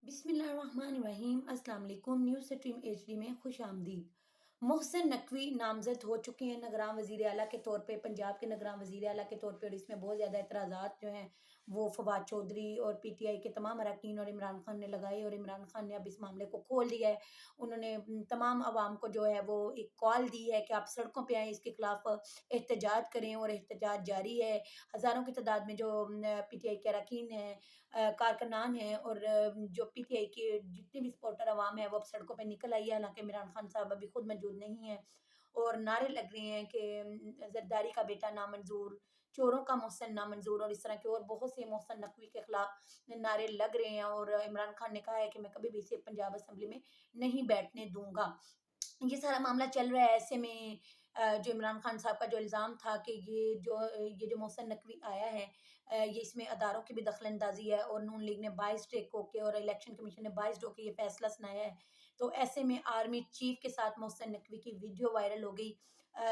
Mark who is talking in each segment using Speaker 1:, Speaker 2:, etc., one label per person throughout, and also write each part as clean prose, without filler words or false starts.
Speaker 1: बिस्मिल्लाहिर्रहमानिर्रहीम। अस्सलाम वालेकुम। न्यूज़ स्ट्रीम एचडी में खुश आमदीद। मोहसिन नकवी नामजद हो चुके हैं नगरान वज़ीर आला के तौर पे, पंजाब के नगरान वज़ीर आला के तौर पे, और इसमें बहुत ज़्यादा एतराज़ात जो हैं वो फवाद चौधरी और पीटीआई के तमाम अरकान और इमरान खान ने लगाए, और इमरान खान ने अब इस मामले को खोल दिया है। उन्होंने तमाम अवाम को जो है वो एक कॉल दी है कि आप सड़कों पे आएँ, इसके खिलाफ एहतजाज करें, और एहतजाज जारी है। हज़ारों की तादाद में जो पीटीआई के अरकान हैं, कारकुनान हैं, और जो पीटीआई के जितने भी सपोर्टर अवाम है वो अब सड़कों पे निकल आई है। हालांकि इमरान खान साहब अभी खुद मौजूद नहीं है, और नारे लग रहे हैं कि जरदारी का बेटा नामंजूर, चोरों का मोहसिन नामंजूर, और इस तरह के और बहुत से मोहसिन नकवी के खिलाफ नारे लग रहे हैं। और इमरान खान ने कहा है कि मैं कभी भी इसे पंजाब असम्बली में नहीं बैठने दूंगा। ये सारा मामला चल रहा है। ऐसे में जो इमरान खान साहब का जो इल्ज़ाम था कि ये जो मोहसिन नकवी आया है, ये इसमें अदारों की भी दखल-अंदाज़ी है, और नून लीग ने बाइस्ड होके और इलेक्शन कमीशन ने बाइस्ड होके ये फैसला सुनाया है। तो ऐसे में आर्मी चीफ के साथ मोहसिन नकवी की वीडियो वायरल हो गई।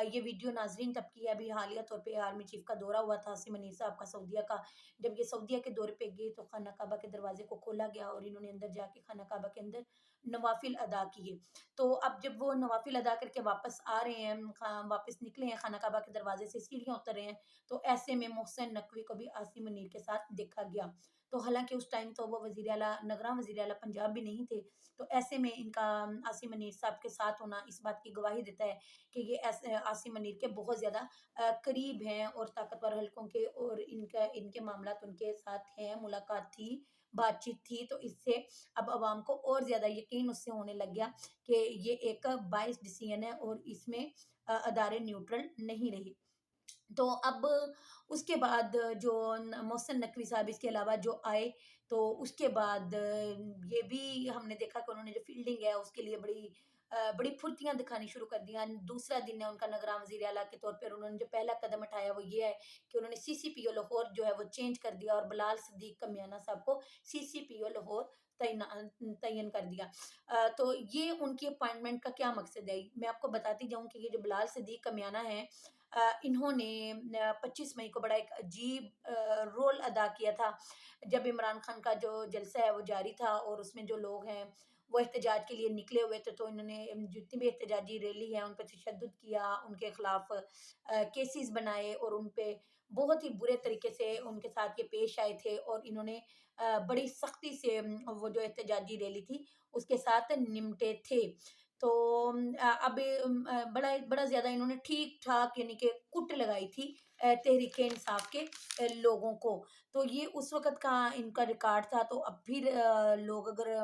Speaker 1: ये वीडियो नाज़रीन तब की है, अभी हालिया तौर पे आर्मी चीफ का दौरा हुआ था आसिम मनीर साहब का सऊदीया का। जब ये सऊदीया के दौरे पे गए तो खाना काबा के दरवाज़े को खोला गया, और इन्होंने अंदर जाके खाना काबा के अंदर नवाफिल अदा किए। तो अब जब वो नवाफिल अदा करके वापस आ रहे हैं, वापस निकले हैं खाना काबा के दरवाजे से, सीढ़ियाँ उतर रहे हैं, तो ऐसे में मोहसिन नकवी को भी आसिम मुनीर के साथ देखा गया। तो हालाँकि उस टाइम तो वो वज़ीर आला, निगरान वज़ीर आला पंजाब भी नहीं थे। तो ऐसे में इनका आसिम मुनीर साहब के साथ होना इस बात की गवाही देता है कि ये आसिम मुनीर के बहुत ज़्यादा करीब हैं, और ताकतवर हलकों के, और इनके मामलात उनके साथ हैं, मुलाकात थी, बातचीत थी। तो इससे अब अवाम को और ज़्यादा यकीन उससे होने लग गया कि ये एक बायस्ड डिसीजन है, और इसमें अदारे न्यूट्रल नहीं रहे। तो अब उसके बाद जो मोहसिन नकवी साहब इसके अलावा जो आए, तो उसके बाद ये भी हमने देखा कि उन्होंने जो फ़ील्डिंग है उसके लिए बड़ी फुर्तियाँ दिखानी शुरू कर दी हैं। दूसरा दिन है उनका नगरान वज़ीर आला के तौर पे, और उन्होंने जो पहला कदम उठाया वो ये है कि उन्होंने सीसीपीओ लाहौर जो है वो चेंज कर दिया, और बिलाल सिद्दीक कमियाना साहब को सीसीपीओ लाहौर तयन कर दिया। तो ये उनकी अपॉइंटमेंट का क्या मकसद है? मैं आपको बताती जाऊँ कि ये जो बिलाल सिद्दीक कमियाना हैं, इन्होंने 25 मई को बड़ा एक अजीब रोल अदा किया था। जब इमरान खान का जो जलसा है वो जारी था, और उसमें जो लोग हैं वो एहतजाज के लिए निकले हुए थे, तो इन्होंने जितनी भी एहतजाजी रैली है उन पे तशद्दुद किया, उनके खिलाफ केसेस बनाए, और उन पे बहुत ही बुरे तरीके से उनके साथ ये पेश आए थे, और इन्होंने बड़ी सख्ती से वो जो एहतजाजी रैली थी उसके साथ निमटे थे। तो अब बड़ा बड़ा ज़्यादा इन्होंने ठीक-ठाक यानी कि कुट लगाई थी तहरीक-ए-इंसाफ के लोगों को। तो ये उस वक़्त का इनका रिकॉर्ड था। तो अब फिर लोग अगर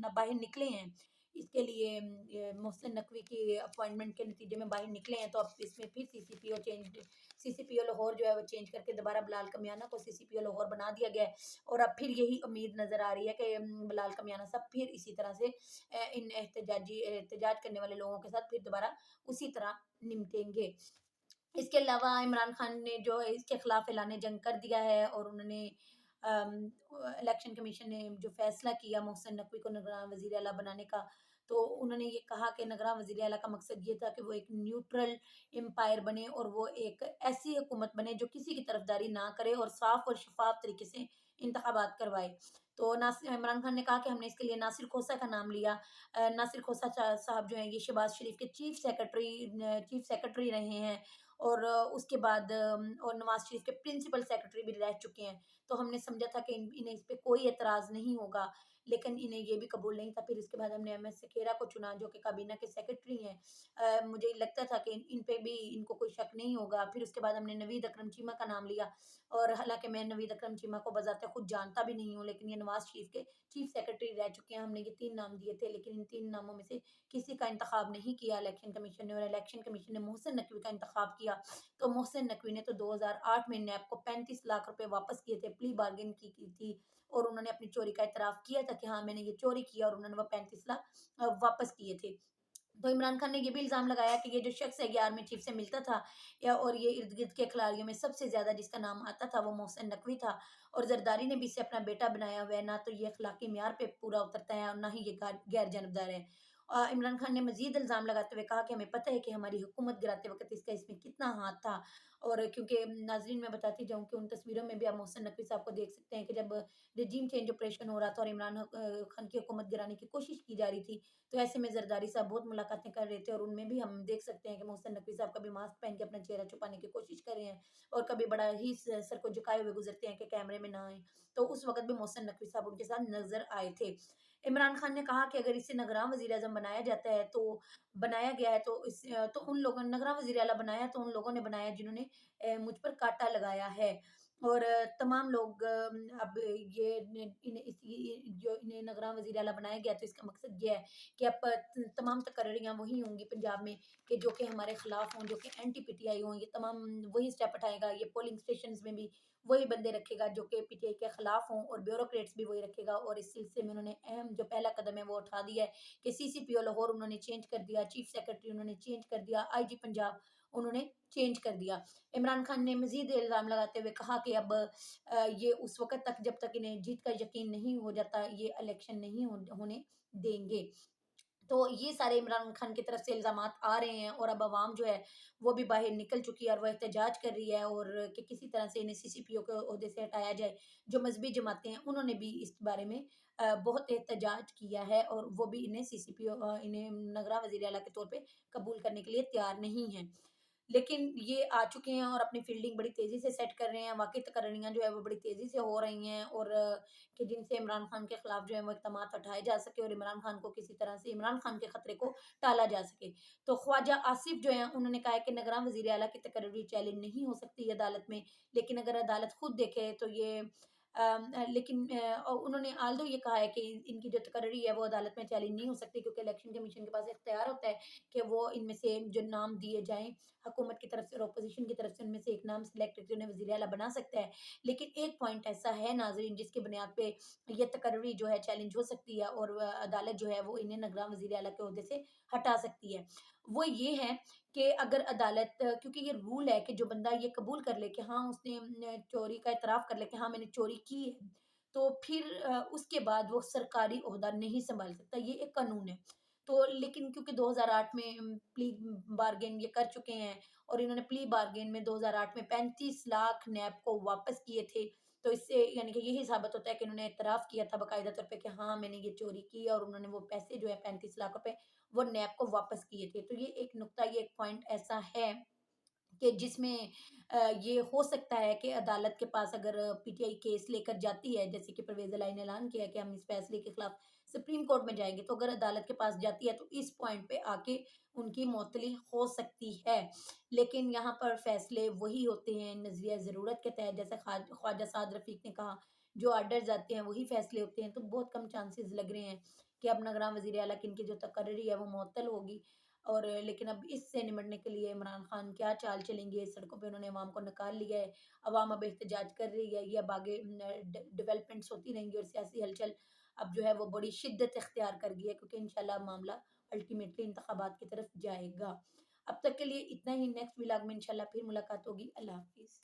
Speaker 1: बाहर निकले हैं इसके लिए, ये मोहसिन नकवी की अपॉइंटमेंट के नतीजे में बाहर निकले हैं, तो अब इसमें फिर सीसीपीओ लाहौर जो है वो चेंज करके दोबारा बिलाल कमियाना को सीसीपीओ लाहौर बना दिया गया है। और अब फिर यही उम्मीद नज़र आ रही है कि बिलाल कमियाना साहब फिर इसी तरह से इन एहतजाज करने वाले लोगों के साथ फिर दोबारा उसी तरह निमटेंगे। इसके अलावा इमरान खान ने जो है इसके खिलाफ ऐलान जंग कर दिया है, और उन्होंने अम, इलेक्शन कमीशन ने जो फैसला किया मोहसिन नकवी को निगरान वज़ीर आला बनाने का, तो उन्होंने ये कहा कि निगरान वज़ीर आला का मकसद ये था कि वो एक न्यूट्रल एम्पायर बने, और वो एक ऐसी हुकूमत बने जो किसी की तरफदारी ना करे, और साफ और शफाफ तरीके से इंतखाबात करवाए। तो इमरान खान ने कहा कि हमने इसके लिए नासिर खोसा का नाम लिया। नासिर खोसा साहब जो हैं ये शहबाज शरीफ के चीफ सेक्रेटरी रहे हैं, और उसके बाद और नवाज शरीफ के प्रिंसिपल सेक्रेटरी भी रह चुके हैं। तो हमने समझा था कि इन्हें इस पे कोई एतराज़ नहीं होगा, लेकिन इन्हें ये भी कबूल नहीं था। फिर इसके बाद हमने एमएस सेकेरा को चुना जो कि काबीना के सेक्रेटरी हैं। मुझे लगता था कि इन पे भी इनको कोई शक नहीं होगा। फिर उसके बाद हमने नवीद अकरम चीमा का नाम लिया, और हालाँकि मैं नवीद अकरम चीमा को बज़ाते खुद जानता भी नहीं हूँ, लेकिन ये नवाज शरीफ के चीफ सेक्रेटरी रह चुके हैं। हमने ये 3 नाम दिए थे, लेकिन इन 3 नामों में से किसी का इंतखाब नहीं किया इलेक्शन कमीशन ने, और इलेक्शन कमीशन ने मोहसिन नकवी का इंतखाब किया। तो मोहसिन नकवी ने तो 2008 में नैब को 35 लाख रुपए वापस किए थे, प्ली बार्गेन की थी, और उन्होंने अपनी चोरी का इतराफ़ किया था कि हाँ, मैंने ये चोरी किया, और उन्होंने वो 35 लाख वापस किए थे। तो इमरान खान ने ये भी इल्ज़ाम लगाया कि ये जो शख्स है ये आर्मी चीफ से मिलता था, और ये इर्द-गिर्द के खिलाड़ियों में सबसे ज़्यादा जिसका नाम आता था वो मोहसिन नकवी था, और ज़रदारी ने भी इसे अपना बेटा बनाया हुआ है। ना तो ये अखलाकी मेयार पे पूरा उतरता है, और ना ही ये गैर जानबदार है। इमरान खान ने मज़ीद इल्ज़ाम लगाते हुए कहा कि हमें पता है कि हमारी हुकूमत गिराते वक़्त इसका इसमें कितना हाथ था। और क्योंकि नाज़रीन मैं बताती जाऊँ कि उन तस्वीरों में भी आप मोहसिन नकवी साहब को देख सकते हैं कि जब रेजिम चेंज ऑपरेशन हो रहा था और इमरान खान की हुकूमत गिराने की कोशिश की जा रही थी, तो ऐसे में ज़रदारी साहब बहुत मुलाकातें कर रहे थे और उनमें भी हम देख सकते हैं कि मोहसिन नकवी साहब कभी मास्क पहन के अपना चेहरा छुपाने की कोशिश कर रहे हैं और कभी बड़ा ही सर को झुकाए हुए गुजरते हैं कि कैमरे में ना आए। तो उस वक़्त भी मोहसिन नकवी साहब उनके साथ नज़र आए थे। इमरान खान ने कहा कि अगर इसे निगरान वज़ीर-ए-आज़म बनाया जाता है तो बनाया गया है तो तो उन लोगों ने निगरान वज़ीर आला बनाया तो उन लोगों ने बनाया जिन्होंने मुझ पर काँटा लगाया है। और तमाम लोग अब ये न इन इस ये जो इन्हें निगरान वज़ीर आला बनाया गया तो इसका मकसद ये है कि अब तमाम तकर्रियाँ वही होंगी पंजाब में कि जो कि हमारे खिलाफ हों, जो कि एंटी पीटीआई हों, ये तमाम वही स्टेप उठाएगा। ये पोलिंग स्टेशंस में भी वही बंदे रखेगा जो कि पीटीआई के खिलाफ हों और ब्यूरोक्रेट्स भी वही रखेगा। और इस सिलसिले में उन्होंने अहम जो पहला कदम है वो उठा दिया है कि सीसीपीओ लाहौर उन्होंने चेंज कर दिया, चीफ सेक्रेटरी उन्होंने चेंज कर दिया, आईजी पंजाब उन्होंने चेंज कर दिया। इमरान खान ने मज़ीद इल्ज़ाम लगाते हुए कहा कि अब ये उस वक़्त तक जब तक इन्हें जीत का यकीन नहीं हो जाता, ये इलेक्शन नहीं होने देंगे। तो ये सारे इमरान खान की तरफ से इल्ज़ामात आ रहे हैं और अब अवाम जो है वो भी बाहर निकल चुकी है और वो एहतजाज कर रही है और कि किसी तरह से इन्हें सीसीपीओ के ओहदे से हटाया जाए। जो मज़हबी जमातें हैं उन्होंने भी इस बारे में बहुत एहतजाज किया है और वो भी इन्हें इन्हें नगरा वज़ीर आला के तौर पे कबूल करने के लिए तैयार नहीं हैं। लेकिन ये आ चुके हैं और अपनी फ़ील्डिंग बड़ी तेज़ी से सेट कर रहे हैं। वाक़ई तकरीयाँ जो है वो बड़ी तेज़ी से हो रही हैं और कि जिनसे इमरान खान के खिलाफ जो है वो इक़दामात उठाए जा सके और इमरान खान को किसी तरह से इमरान खान के खतरे को टाला जा सके। तो ख्वाजा आसिफ जो हैं उन्होंने कहा है कि निगरान वज़ीर आला की तकर्री चैलेंज नहीं हो सकती अदालत में, लेकिन अगर अदालत खुद देखे तो ये लेकिन उन्होंने आल्दो ये कहा है कि इनकी जो तकर्री है वो अदालत में चैलेंज नहीं हो सकती क्योंकि इलेक्शन कमीशन के पास इख्तियार होता है कि वो इनमें से जो नाम दिए जाएँ हुकूमत की तरफ से और अपोज़िशन की तरफ से उनमें से एक नाम सेलेक्ट करके उन्हें वज़ीर आला बना सकता है। लेकिन एक पॉइंट ऐसा है नाज़रीन जिसकी बुनियाद पे ये तकर्री जो है चैलेंज हो सकती है और अदालत जो है वो इन्हें निगरान वज़ीर आला के ओहदे से हटा सकती है। वो ये है कि अगर अदालत क्योंकि ये रूल है कि जो बंदा ये कबूल कर ले कि हाँ, उसने चोरी का इतराफ़ कर ले कि हाँ, मैंने चोरी की है, तो फिर उसके बाद वो सरकारी ओहदा नहीं सँभाल सकता, ये एक कानून है। तो लेकिन क्योंकि 2008 में प्ली बार्गेन ये कर चुके हैं और इन्होंने प्ली बार्गेन में 2008 में 35 लाख नैब को वापस किए थे। तो इससे यानी कि यही साबित होता है कि उन्होंने इत्तराफ़ किया था बाकायदा तौर पे कि हाँ, मैंने ये चोरी की है और उन्होंने वो पैसे जो है 35 लाख रुपए वो नैब को वापस किए थे। तो ये एक नुक्ता, ये एक पॉइंट ऐसा है कि जिसमें ये हो सकता है कि अदालत के पास अगर पीटीआई केस लेकर जाती है, जैसे कि परवेज़ इलाही ने ऐलान किया है कि हम इस फैसले के खिलाफ सुप्रीम कोर्ट में जाएँगे, तो अगर अदालत के पास जाती है, तो इस पॉइंट पे आके उनकी मुअत्तली हो सकती है। लेकिन यहाँ पर फैसले वही होते हैं नज़रिया ज़रूरत के तहत, जैसे ख्वाजा साद रफ़ीक ने कहा, जो ऑर्डर्स आते हैं वही फैसले होते हैं, तो बहुत कम चांसेज़ लग रहे हैं कि अब निगरान वज़ीर आला की इनकी जो तकर्री है वो मुअत्तल होगी। और लेकिन अब इससे निपटने के लिए इमरान खान क्या चाल चलेंगे, सड़कों पे उन्होंने अवाम को निकाल लिया है, अवाम अब एहतजाज कर रही है, ये अब आगे डेवलपमेंट्स होती रहेंगी और सियासी हलचल अब जो है वो बड़ी शिद्दत इख्तियार कर गई है क्योंकि इंशाल्लाह मामला अल्टीमेटली इंतखाबात की तरफ जाएगा। अब तक के लिए इतना ही, नेक्स्ट व्लॉग में इंशाल्लाह फिर मुलाकात होगी। अल्लाह हाफ़िज़।